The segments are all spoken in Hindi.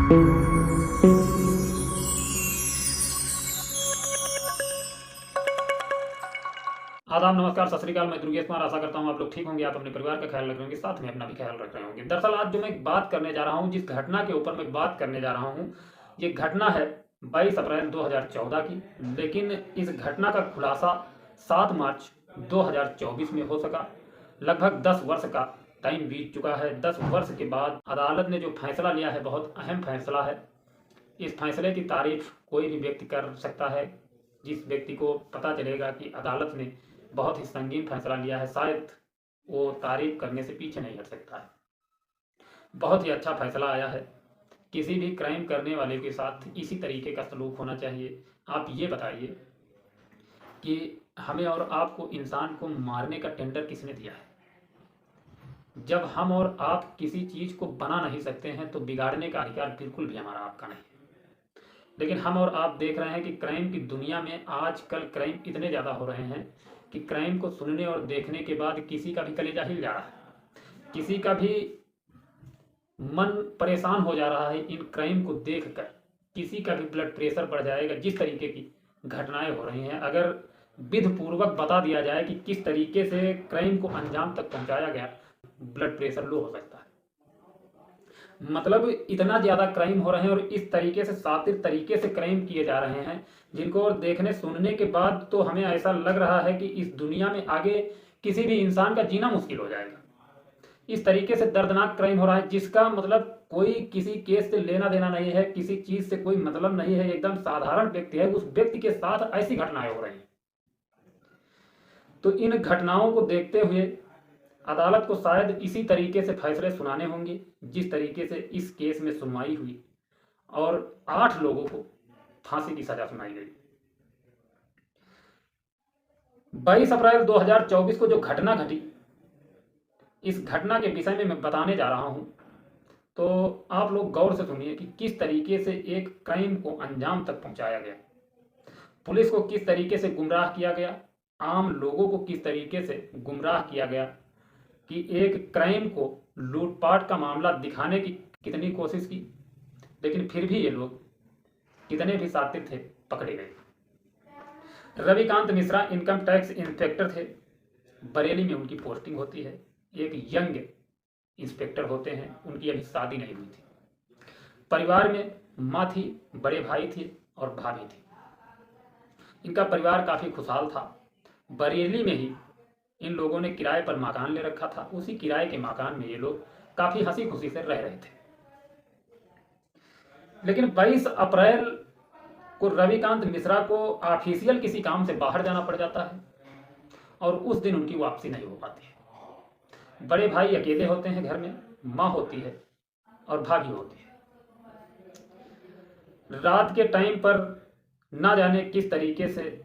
आदाब, नमस्कार, सत श्री अकाल। मैं दुर्गेश कुमार। आशा करता हूँ आप लोग ठीक होंगे, आप अपने परिवार का ख्याल रख रहे होंगे, साथ में अपना भी ख्याल रख रहे होंगे। दरअसल आज जो मैं बात करने जा रहा हूँ, जिस घटना के ऊपर मैं बात करने जा रहा हूँ, ये घटना है 22 अप्रैल 2014 की। लेकिन इस घटना का खुलासा 7 मार्च 2024 में हो सका। लगभग 10 वर्ष का टाइम बीत चुका है। 10 वर्ष के बाद अदालत ने जो फैसला लिया है, बहुत अहम फैसला है। इस फैसले की तारीफ कोई भी व्यक्ति कर सकता है। जिस व्यक्ति को पता चलेगा कि अदालत ने बहुत ही संगीन फैसला लिया है, शायद वो तारीफ करने से पीछे नहीं हट सकता है। बहुत ही अच्छा फैसला आया है। किसी भी क्राइम करने वाले के साथ इसी तरीके का सलूक होना चाहिए। आप ये बताइए कि हमें और आपको, इंसान को मारने का टेंडर किसने दिया है? जब हम और आप किसी चीज़ को बना नहीं सकते हैं तो बिगाड़ने का अधिकार बिल्कुल भी हमारा आपका नहीं है। लेकिन हम और आप देख रहे हैं कि क्राइम की दुनिया में आजकल क्राइम इतने ज़्यादा हो रहे हैं कि क्राइम को सुनने और देखने के बाद किसी का भी कलेजा हिल जा रहा है, किसी का भी मन परेशान हो जा रहा है इन क्राइम को देखकर। किसी का भी ब्लड प्रेशर बढ़ जाएगा। जिस तरीके की घटनाएं हो रही हैं, अगर विधिपूर्वक बता दिया जाए कि किस तरीके से क्राइम को अंजाम तक पहुंचाया गया, ब्लड प्रेशर लो हो सकता है। मतलब इतना ज़्यादा क्राइम हो रहे हैं और इस तरीके से शातिर तरीके से क्राइम किए जा रहे हैं, जिनको और देखने सुनने के बाद तो हमें ऐसा लग रहा है कि इस दुनिया में आगे किसी भी इंसान का जीना मुश्किल हो जाएगा। इस तरीके से दर्दनाक क्राइम हो रहा है, जिसका मतलब कोई किसी केस से लेना देना नहीं है, किसी चीज़ से कोई मतलब नहीं है, एकदम साधारण व्यक्ति है, उस व्यक्ति के साथ ऐसी घटनाएं हो रही हैं। तो इन घटनाओं को देखते हुए अदालत को शायद इसी तरीके से फैसले सुनाने होंगे जिस तरीके से इस केस में सुनवाई हुई और 8 लोगों को फांसी की सजा सुनाई गई। 22 अप्रैल 2024 को जो घटना घटी, इस घटना के विषय में मैं बताने जा रहा हूं, तो आप लोग गौर से सुनिए कि किस तरीके से एक क्राइम को अंजाम तक पहुंचाया गया, पुलिस को किस तरीके से गुमराह किया गया, आम लोगों को किस तरीके से गुमराह किया गया कि एक क्राइम को लूटपाट का मामला दिखाने की कितनी कोशिश की, लेकिन फिर भी ये लोग कितने भी शातिर थे, पकड़े गए। Ravikant Mishra income tax inspector थे। बरेली में उनकी पोस्टिंग होती है। एक यंग इंस्पेक्टर होते हैं, उनकी अभी शादी नहीं हुई थी। परिवार में माँ थी, बड़े भाई थे और भाभी थी। इनका परिवार काफ़ी खुशहाल था। बरेली में ही इन लोगों ने किराए पर मकान ले रखा था। उसी किराए के मकान में ये लोग काफ़ी हंसी खुशी से रह रहे थे। लेकिन 22 अप्रैल को रविकांत मिश्रा को ऑफिशियल किसी काम से बाहर जाना पड़ जाता है और उस दिन उनकी वापसी नहीं हो पाती है। बड़े भाई अकेले होते हैं घर में, माँ होती है और भाभी होती है। रात के टाइम पर ना जाने किस तरीके से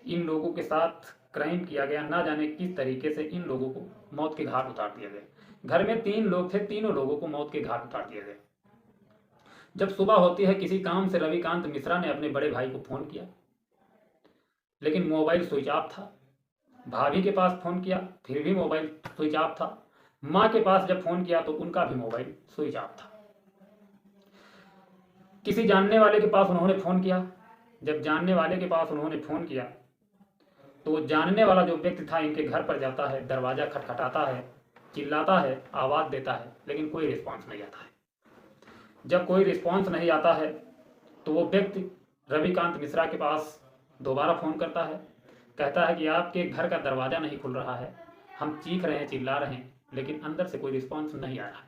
इन लोगों के साथ क्राइम किया गया, ना जाने किस तरीके से इन लोगों को मौत के घाट उतार दिया गया। घर में 3 लोग थे, तीनों लोगों को मौत के घाट उतार दिया गया। जब सुबह होती है, किसी काम से रविकांत मिश्रा ने अपने बड़े भाई को फोन किया, लेकिन मोबाइल स्विच ऑफ था। भाभी के पास फोन किया, फिर भी मोबाइल स्विच ऑफ था। माँ के पास जब फोन किया तो उनका भी मोबाइल स्विच ऑफ था। किसी जानने वाले के पास उन्होंने फोन किया। जब जानने वाले के पास उन्होंने फोन किया तो जानने वाला जो व्यक्ति था इनके घर पर जाता है, दरवाजा खटखटाता है, चिल्लाता है, आवाज़ देता है, लेकिन कोई रिस्पॉन्स नहीं आता है। जब कोई रिस्पॉन्स नहीं आता है तो वो व्यक्ति रविकांत मिश्रा के पास दोबारा फ़ोन करता है, कहता है कि आपके घर का दरवाज़ा नहीं खुल रहा है, हम चीख रहे हैं, चिल्ला रहे हैं, लेकिन अंदर से कोई रिस्पॉन्स नहीं आ रहा है।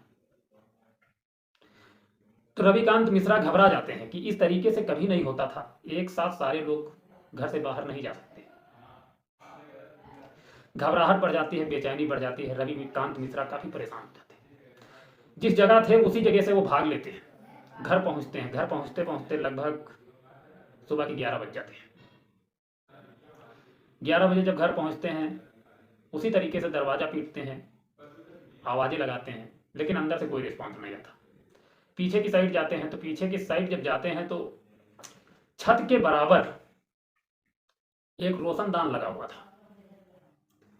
तो रविकांत मिश्रा घबरा जाते हैं कि इस तरीके से कभी नहीं होता था, एक साथ सारे लोग घर से बाहर नहीं जा सकते। घबराहट बढ़ जाती है, बेचैनी बढ़ जाती है। रविकांत मिश्रा काफ़ी परेशान हो जाते हैं। जिस जगह थे उसी जगह से वो भाग लेते हैं। घर पहुंचते हैं। घर पहुंचते पहुंचते लगभग सुबह के 11 बज जाते हैं। 11 बजे जब घर पहुंचते हैं, उसी तरीके से दरवाज़ा पीटते हैं, आवाज़ें लगाते हैं, लेकिन अंदर से कोई रिस्पॉन्स नहीं आता। पीछे की साइड जाते हैं, तो पीछे की साइड जब जाते हैं तो छत के बराबर एक रोशनदान लगा हुआ था,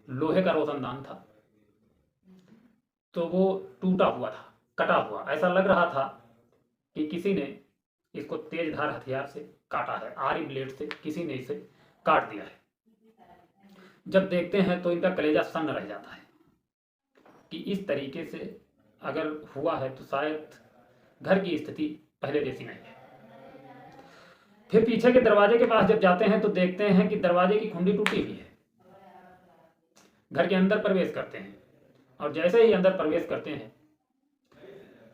लोहे का रोशनदान था। तो वो टूटा हुआ था, कटा हुआ। ऐसा लग रहा था कि किसी ने इसको तेजधार हथियार से काटा है, आरी ब्लेड से किसी ने इसे काट दिया है। जब देखते हैं तो इनका कलेजा सन्न रह जाता है कि इस तरीके से अगर हुआ है तो शायद घर की स्थिति पहले जैसी नहीं है। फिर पीछे के दरवाजे के पास जब जाते हैं तो देखते हैं कि दरवाजे की कुंडी टूटी हुई है। घर के अंदर प्रवेश करते हैं और जैसे ही अंदर प्रवेश करते हैं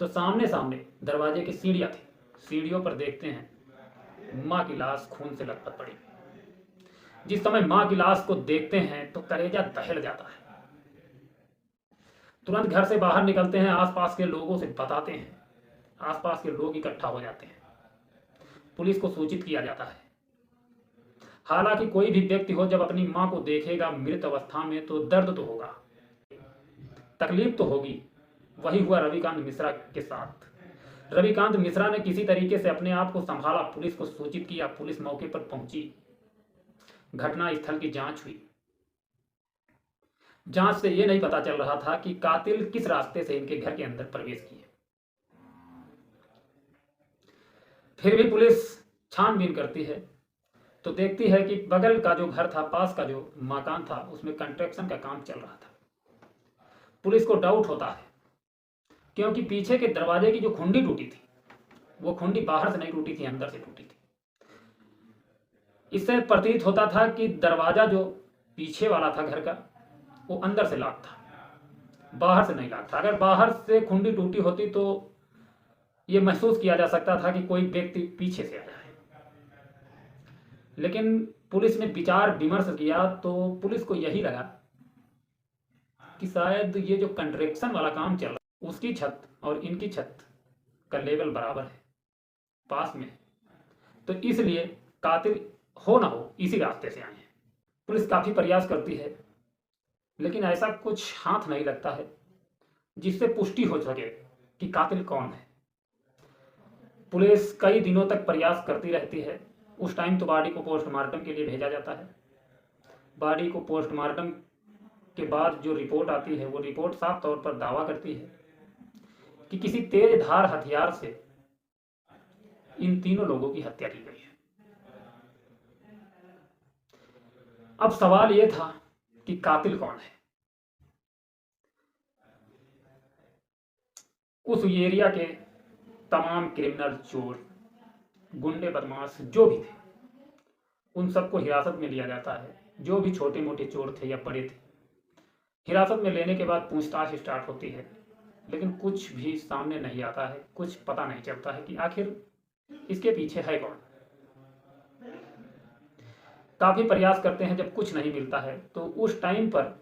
तो सामने सामने दरवाजे की सीढ़ियां थी। सीढ़ियों पर देखते हैं माँ की लाश खून से लथपथ पड़ी। जिस समय माँ की लाश को देखते हैं तो कलेजा दहल जाता है। तुरंत घर से बाहर निकलते हैं, आसपास के लोगों से बताते हैं। आसपास के लोग इकट्ठा हो जाते हैं, पुलिस को सूचित किया जाता है। हालांकि कोई भी व्यक्ति हो जब अपनी मां को देखेगा मृत अवस्था में तो दर्द तो होगा, तकलीफ तो होगी। वही हुआ रविकांत मिश्रा के साथ। रविकांत मिश्रा ने किसी तरीके से अपने आप को संभाला, पुलिस को सूचित किया, पुलिस मौके पर पहुंची, घटना स्थल की जांच हुई। जांच से यह नहीं पता चल रहा था कि कातिल किस रास्ते से इनके घर के अंदर प्रवेश किए। फिर भी पुलिस छानबीन करती है तो देखती है कि बगल का जो घर था, पास का जो मकान था, उसमें कंस्ट्रक्शन का काम चल रहा था। पुलिस को डाउट होता है क्योंकि पीछे के दरवाजे की जो खुंडी टूटी थी वो खुंडी बाहर से नहीं टूटी थी, अंदर से टूटी थी। इससे प्रतीत होता था कि दरवाजा जो पीछे वाला था घर का वो अंदर से लॉक था, बाहर से नहीं लॉक था। अगर बाहर से खुंडी टूटी होती तो ये महसूस किया जा सकता था कि कोई व्यक्ति पीछे से आया है। लेकिन पुलिस ने विचार विमर्श किया तो पुलिस को यही लगा कि शायद ये जो कंस्ट्रक्शन वाला काम चल रहा है उसकी छत और इनकी छत का लेवल बराबर है, पास में, तो इसलिए कातिल हो ना हो इसी रास्ते से आए हैं। पुलिस काफी प्रयास करती है लेकिन ऐसा कुछ हाथ नहीं लगता है जिससे पुष्टि हो सके कि कातिल कौन है। पुलिस कई दिनों तक प्रयास करती रहती है। उस टाइम तो बॉडी को पोस्टमार्टम के लिए भेजा जाता है। बॉडी को पोस्टमार्टम के बाद जो रिपोर्ट आती है वो रिपोर्ट साफ तौर पर दावा करती है कि किसी तेज धार हथियार से इन तीनों लोगों की हत्या की गई है। अब सवाल यह था कि कातिल कौन है। उस एरिया के तमाम क्रिमिनल, चोर, गुंडे, बदमाश जो भी थे उन सबको हिरासत में लिया जाता है। जो भी छोटे मोटे चोर थे या बड़े थे, हिरासत में लेने के बाद पूछताछ स्टार्ट होती है लेकिन कुछ भी सामने नहीं आता है, कुछ पता नहीं चलता है कि आखिर इसके पीछे है कौन। काफी प्रयास करते हैं, जब कुछ नहीं मिलता है तो उस टाइम पर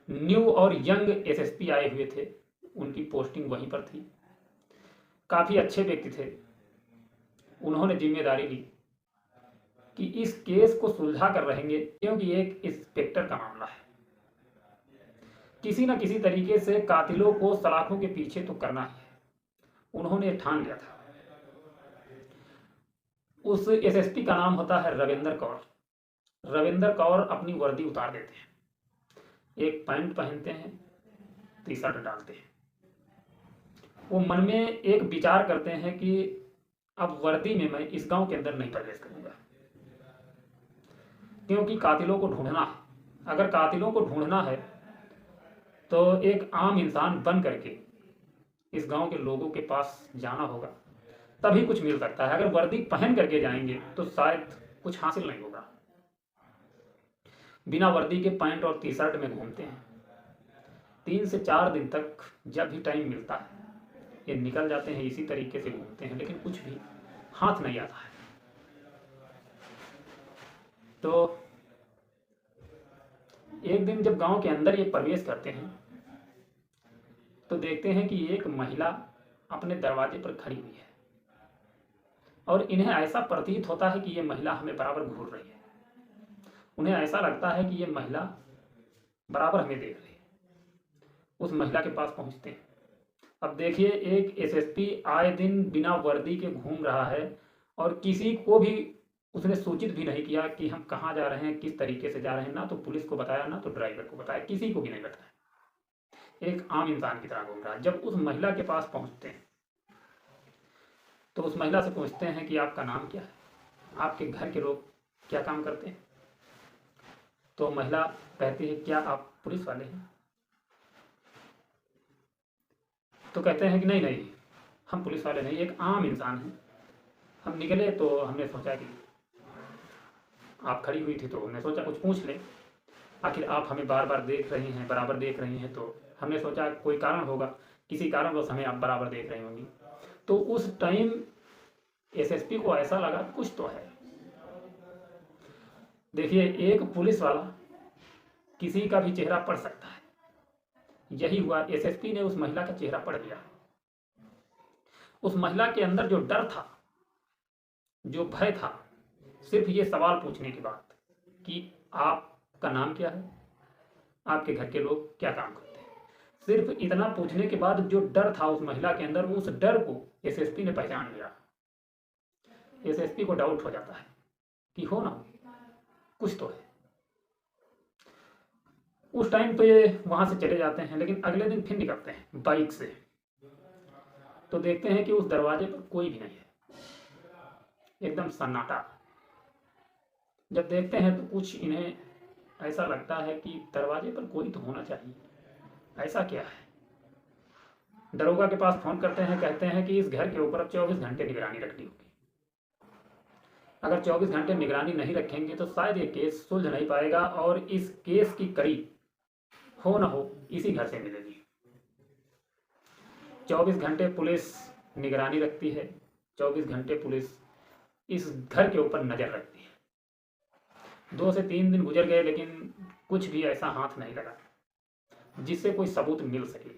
न्यू और यंग एसएसपी आए हुए थे, उनकी पोस्टिंग वहीं पर थी। काफी अच्छे व्यक्ति थे। उन्होंने जिम्मेदारी ली कि इस केस को सुलझा कर रहेंगे क्योंकि एक इंस्पेक्टर का मामला है, किसी न किसी तरीके से कातिलों को सलाखों के पीछे तो करना ही है। उन्होंने ठान लिया था। उस एसएसपी का नाम होता है रविंदर कौर। रविंदर कौर अपनी वर्दी उतार देते हैं, एक पैंट पहनते हैं, टी शर्ट डालते हैं। वो मन में एक विचार करते हैं कि अब वर्दी में मैं इस गांव के अंदर नहीं प्रवेश करूंगा क्योंकि कातिलों को ढूंढना है। अगर कातिलों को ढूंढना है तो एक आम इंसान बन करके इस गांव के लोगों के पास जाना होगा, तभी कुछ मिल सकता है। अगर वर्दी पहन करके जाएंगे तो शायद कुछ हासिल नहीं होगा। बिना वर्दी के पैंट और टी शर्ट में घूमते हैं। 3 से 4 दिन तक जब भी टाइम मिलता है ये निकल जाते हैं, इसी तरीके से घूमते हैं लेकिन कुछ भी हाथ नहीं आता है। तो एक दिन जब गांव के अंदर ये प्रवेश करते हैं तो देखते हैं कि एक महिला अपने दरवाजे पर खड़ी हुई है और इन्हें ऐसा प्रतीत होता है कि ये महिला हमें बराबर घूर रही है। उन्हें ऐसा लगता है कि ये महिला बराबर हमें देख रही है। उस महिला के पास पहुंचते हैं। अब देखिए, एक एसएसपी आए दिन बिना वर्दी के घूम रहा है और किसी को भी उसने सूचित भी नहीं किया कि हम कहाँ जा रहे हैं, किस तरीके से जा रहे हैं। ना तो पुलिस को बताया, ना तो ड्राइवर को बताया, किसी को भी नहीं बताया। एक आम इंसान की तरह घूम रहा है। जब उस महिला के पास पहुंचते हैं तो उस महिला से पूछते हैं कि आपका नाम क्या है, आपके घर के लोग क्या काम करते हैं। तो महिला कहती है क्या आप पुलिस वाले हैं। तो कहते हैं कि नहीं नहीं, हम पुलिस वाले नहीं, एक आम इंसान हैं। हम निकले तो हमने सोचा कि आप खड़ी हुई थी तो हमने सोचा कुछ पूछ लें, आखिर आप हमें बार बार देख रही हैं, बराबर देख रही हैं, तो हमने सोचा कोई कारण होगा, किसी कारणवश हमें आप बराबर देख रही होंगी। तो उस टाइम एसएसपी को ऐसा लगा कुछ तो है। देखिए, एक पुलिस वाला किसी का भी चेहरा पढ़ सकता है, यही हुआ। एसएसपी ने उस महिला का चेहरा पढ़ लिया। उस महिला के अंदर जो डर था, जो भय था, सिर्फ ये सवाल पूछने की बात कि आपका नाम क्या है, आपके घर के लोग क्या काम करते हैं, सिर्फ इतना पूछने के बाद जो डर था उस महिला के अंदर, उस डर को एसएसपी ने पहचान लिया। एसएसपी को डाउट हो जाता है कि हो ना कुछ तो है। उस टाइम तो ये वहां से चले जाते हैं, लेकिन अगले दिन फिर निकलते हैं बाइक से, तो देखते हैं कि उस दरवाजे पर कोई भी नहीं है, एकदम सन्नाटा। जब देखते हैं तो कुछ इन्हें ऐसा लगता है कि दरवाजे पर कोई तो होना चाहिए, ऐसा क्या है। दरोगा के पास फोन करते हैं, कहते हैं कि इस घर के ऊपर अब 24 घंटे निगरानी रखनी होगी। अगर 24 घंटे निगरानी नहीं रखेंगे तो शायद ये केस सुलझ नहीं पाएगा और इस केस की कड़ी हो ना हो इसी घर से मिलेगी। 24 घंटे पुलिस निगरानी रखती है, 24 घंटे पुलिस इस घर के ऊपर नजर रखती है। 2 से 3 दिन गुजर गए, लेकिन कुछ भी ऐसा हाथ नहीं लगा जिससे कोई सबूत मिल सके।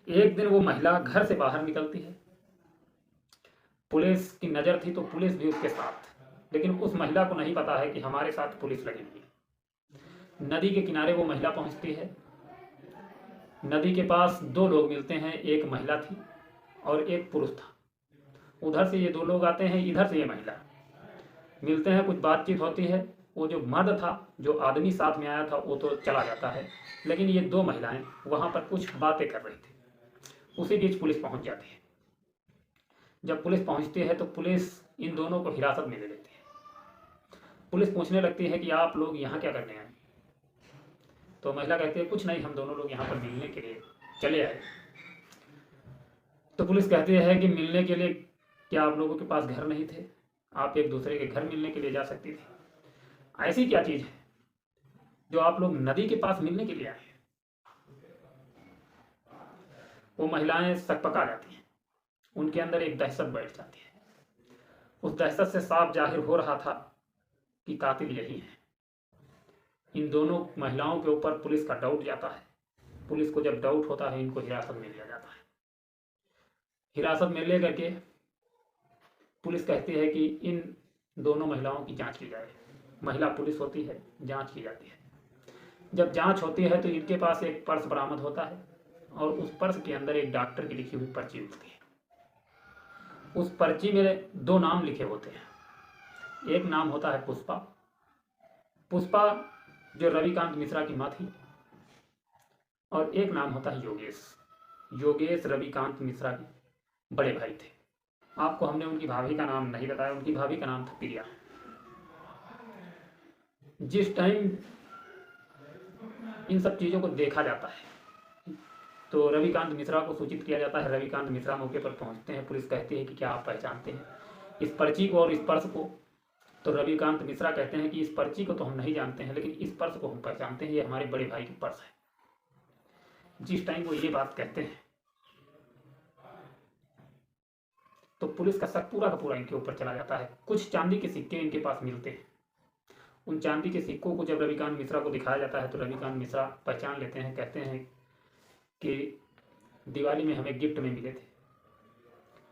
एक दिन वो महिला घर से बाहर निकलती है, पुलिस की नजर थी तो पुलिस भी उसके साथ, लेकिन उस महिला को नहीं पता है कि हमारे साथ पुलिस लगी हुई है। नदी के किनारे वो महिला पहुंचती है। नदी के पास 2 लोग मिलते हैं, एक महिला थी और एक पुरुष था। उधर से ये 2 लोग आते हैं, इधर से ये महिला मिलते हैं, कुछ बातचीत होती है। वो जो मर्द था, जो आदमी साथ में आया था, वो तो चला जाता है, लेकिन ये 2 महिलाएं वहां पर कुछ बातें कर रही थी। उसी बीच पुलिस पहुंच जाती है। जब पुलिस पहुंचती है तो पुलिस इन दोनों को हिरासत में ले लेती है। पुलिस पूछने लगती है कि आप लोग यहाँ क्या करने आए। तो महिला कहती है कुछ नहीं, हम दोनों लोग यहाँ पर मिलने के लिए चले आए। तो पुलिस कहती है कि मिलने के लिए क्या आप लोगों के पास घर नहीं थे, आप एक दूसरे के घर मिलने के लिए जा सकती थी। ऐसी क्या चीज है जो आप लोग नदी के पास मिलने के लिए आए। वो महिलाएं सकपका जाती हैं, उनके अंदर एक दहशत बैठ जाती है। उस दहशत से साफ जाहिर हो रहा था कि कातिल यही है। इन दोनों महिलाओं के ऊपर पुलिस का डाउट जाता है। पुलिस को जब डाउट होता है, इनको हिरासत में लिया जाता है। हिरासत में ले करके पुलिस कहती है कि इन दोनों महिलाओं की जांच की जाए। महिला पुलिस होती है, जांच की जाती है। जब जांच होती है तो इनके पास एक पर्स बरामद होता है और उस पर्स के अंदर एक डॉक्टर की लिखी हुई पर्ची मिलती है। उस पर्ची में 2 नाम लिखे होते हैं। एक नाम होता है पुष्पा, पुष्पा जो रविकांत मिश्रा की माँ थी, और एक नाम होता है योगेश। योगेश रविकांत मिश्रा के बड़े भाई थे। आपको हमने उनकी भाभी का नाम नहीं बताया, उनकी भाभी का नाम था प्रिया। जिस टाइम इन सब चीज़ों को देखा जाता है तो रविकांत मिश्रा को सूचित किया जाता है। रविकांत मिश्रा मौके पर पहुंचते हैं। पुलिस कहती है कि क्या आप पहचानते हैं इस पर्ची को और इस पर्स को। तो रविकांत मिश्रा कहते हैं कि इस पर्ची को तो हम नहीं जानते हैं, लेकिन इस पर्स को हम पहचानते हैं, ये हमारे बड़े भाई की पर्स है। जिस टाइम वो ये बात कहते हैं तो पुलिस का शक पूरा का पूरा इनके ऊपर चला जाता है। कुछ चांदी के सिक्के इनके पास मिलते हैं। उन चांदी के सिक्कों को जब रविकांत मिश्रा को दिखाया जाता है तो रविकांत मिश्रा पहचान लेते हैं। कहते हैं कि दिवाली में हमें गिफ्ट में मिले थे,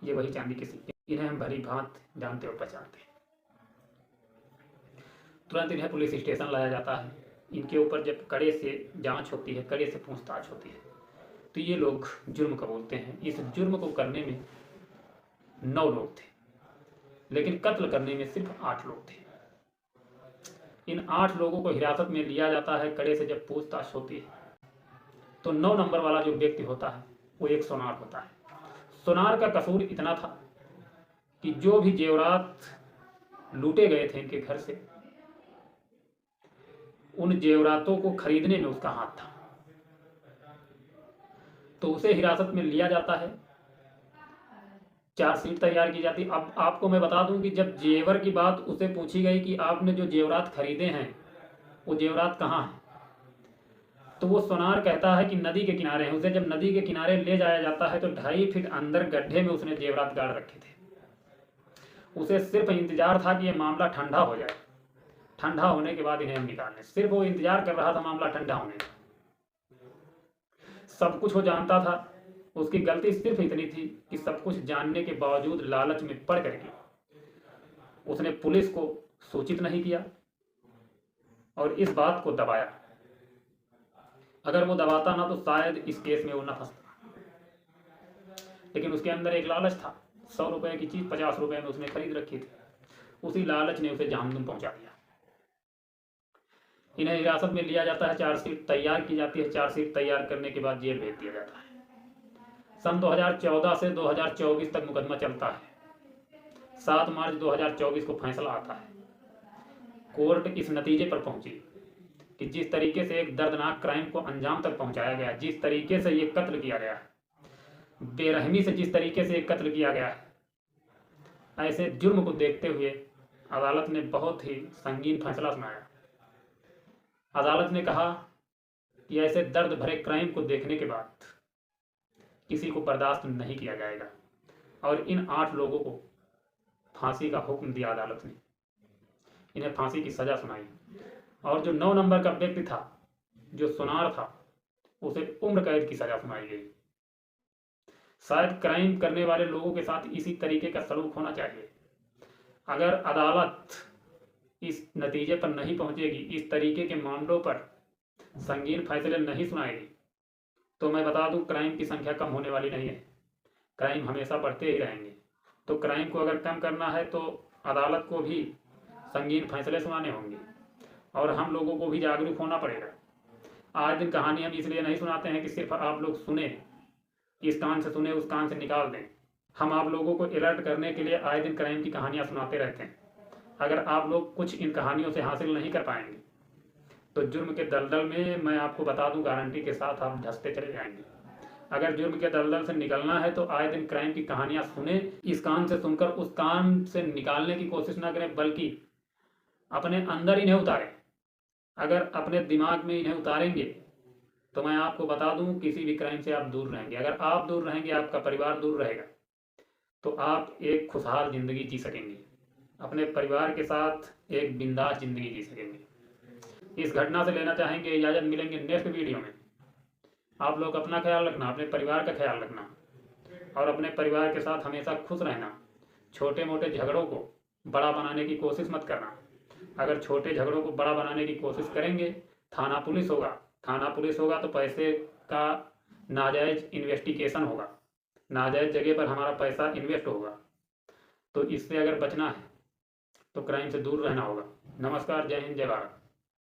ये वही चांदी के सिक्के, इन्हें हम भली भांति जानते और पहचानते हैं। तुरंत इन्हें पुलिस स्टेशन लाया जाता है। इनके ऊपर जब कड़े से जांच होती है, कड़े से पूछताछ होती है, तो ये लोग जुर्म कबूलते हैं। इस जुर्म को करने में 9 लोग थे, लेकिन कत्ल करने में सिर्फ 8 लोग थे। इन 8 लोगों को हिरासत में लिया जाता है। कड़े से जब पूछताछ होती है तो 9 नंबर वाला जो व्यक्ति होता है वो एक सोनार होता है। सोनार का कसूर इतना था कि जो भी जेवरात लूटे गए थे इनके घर से, उन जेवरातों को खरीदने में उसका हाथ था। तो उसे हिरासत में लिया जाता है, चार्जशीट तैयार की जाती। अब आपको मैं बता दूं कि जब जेवर की बात उसे पूछी गई कि आपने जो जेवरात खरीदे हैं वो जेवरात कहाँ हैं, तो वो सोनार कहता है कि नदी के किनारे हैं। उसे जब नदी के किनारे ले जाया जाता है तो 2.5 फीट अंदर गड्ढे में उसने जेवरात गाड़ रखे थे। उसे सिर्फ इंतजार था कि ये मामला ठंडा हो जाए, ठंडा होने के बाद इन्हें हम निकालें। सिर्फ वो इंतजार कर रहा था मामला ठंडा होने का। सब कुछ वो जानता था। उसकी गलती सिर्फ इतनी थी कि सब कुछ जानने के बावजूद लालच में पड़ करके उसने पुलिस को सूचित नहीं किया और इस बात को दबाया। अगर वो दबाता ना तो शायद इस केस में वो न फंसता, लेकिन उसके अंदर एक लालच था। 100 रुपए की चीज 50 रुपए में उसने खरीद रखी थी। उसी लालच ने उसे जहन्नुम पहुंचा दिया। इन्हें हिरासत में लिया जाता है, चार्जशीट तैयार की जाती है। चार्जशीट तैयार करने के बाद जेल भेज दिया जाता है। सन 2014 से 2024 तक मुकदमा चलता है। 7 मार्च 2024 को फैसला आता है। कोर्ट इस नतीजे पर पहुंची कि जिस तरीके से एक दर्दनाक क्राइम को अंजाम तक पहुंचाया गया, जिस तरीके से ये कत्ल किया गया है, बेरहमी से जिस तरीके से ये कत्ल किया गया है, ऐसे जुर्म को देखते हुए अदालत ने बहुत ही संगीन फैसला सुनाया। अदालत ने कहा कि ऐसे दर्द भरे क्राइम को देखने के बाद किसी को बर्दाश्त नहीं किया जाएगा और इन 8 लोगों को फांसी का हुक्म दिया अदालत ने। इन्हें फांसी की सजा सुनाई और जो 9 नंबर का व्यक्ति था, जो सोनार था, उसे उम्र कैद की सजा सुनाई गई। शायद क्राइम करने वाले लोगों के साथ इसी तरीके का सलूक होना चाहिए। अगर अदालत इस नतीजे पर नहीं पहुंचेगी, इस तरीके के मामलों पर संगीन फैसले नहीं सुनाएगी, तो मैं बता दूं क्राइम की संख्या कम होने वाली नहीं है। क्राइम हमेशा बढ़ते ही रहेंगे। तो क्राइम को अगर कम करना है तो अदालत को भी संगीन फैसले सुनाने होंगे और हम लोगों को भी जागरूक होना पड़ेगा। आज दिन कहानी हम इसलिए नहीं सुनाते हैं कि सिर्फ आप लोग सुने, इस कान से सुने उस कान से निकाल दें। हम आप लोगों को अलर्ट करने के लिए आए दिन क्राइम की कहानियां सुनाते रहते हैं। अगर आप लोग कुछ इन कहानियों से हासिल नहीं कर पाएंगे तो जुर्म के दलदल में, मैं आपको बता दूं गारंटी के साथ, आप धंसते चले जाएंगे। अगर जुर्म के दलदल से निकलना है तो आए दिन क्राइम की कहानियां सुने, इस कान से सुनकर उस कान से निकालने की कोशिश ना करें, बल्कि अपने अंदर इन्हें उतारें। अगर अपने दिमाग में इन्हें उतारेंगे तो मैं आपको बता दूं किसी भी क्राइम से आप दूर रहेंगे। अगर आप दूर रहेंगे, आपका परिवार दूर रहेगा, तो आप एक खुशहाल जिंदगी जी सकेंगे, अपने परिवार के साथ एक बिंदास जिंदगी जी सकेंगे। इस घटना से लेना चाहेंगे इजाज़त। मिलेंगे नेक्स्ट वीडियो में। आप लोग अपना ख्याल रखना, अपने परिवार का ख्याल रखना और अपने परिवार के साथ हमेशा खुश रहना। छोटे मोटे झगड़ों को बड़ा बनाने की कोशिश मत करना। अगर छोटे झगड़ों को बड़ा बनाने की कोशिश करेंगे, थाना पुलिस होगा। थाना पुलिस होगा तो पैसे का नाजायज इन्वेस्टिगेशन होगा, नाजायज जगह पर हमारा पैसा इन्वेस्ट होगा। तो इससे अगर बचना है तो क्राइम से दूर रहना होगा। नमस्कार, जय हिंद, जय भारत।